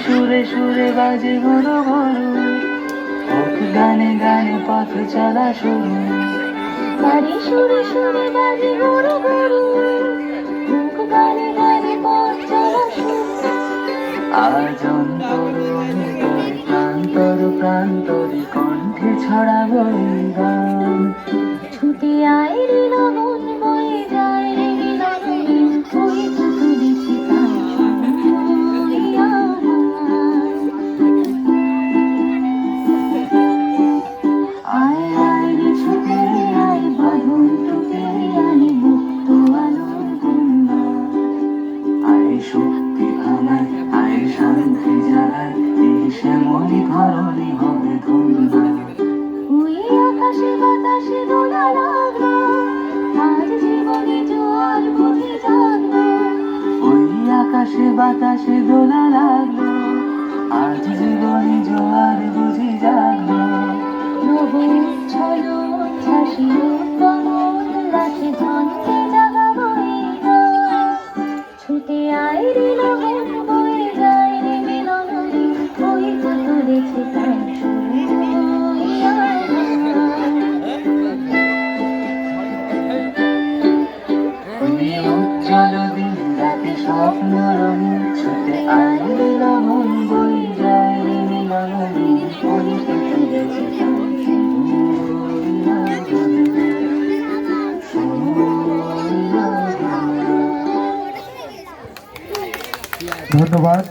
সুরে সুরে বাজে ঘুরু ঘুরু, হোক গানে গানে পথ চলা শুরু। বাড়ি সুরে সুরে বাজে ঘুরু ঘুরু, হোক গানে গানে পথ চলা শুরু। আজ অন্তরে অন্তরে প্রান্তর প্রান্তরে কণ্ঠে ছড়াবো এই গান। ছুটে আয় রে লগন বয়ে যায় রে বিনোদিনী, ওই তো তুলেছি তার সুরিয়া। আয় আয় রে ছুটে আয় বাঁধন টুকে আয় মুক্ত আলোর গঙ্গা। আয় শক্তি ভাঙায়, আয় শান্তি জাগায়, এই শ্যামলি ধরণী হবে ধন্য। ওই আকাশে বাতাসে দোলা লাগলো, আজ জীবনে জোয়ার বুঝি জাগলো। ওই আকাশে বাতাসে দোলা লাগলো, আজ জীবনে জোয়ার বুঝি জাগলো। ছলো ছাসিল কমল রাখে ধনকে জাগাবো এই গান। ছুটে আয় রে লগন বয়ে যায় রে মিলনদী, ওই তো তুলেছে তার সুরিয়া। ওই উজ্জ্বল দিন রাতে স্বপ্ন রঙিন, ছুটে আয় রে লগন বয়ে যায় রে মিলনদী, ওই তো তুলেছে তার সুরিয়া। ধন্যবাদ।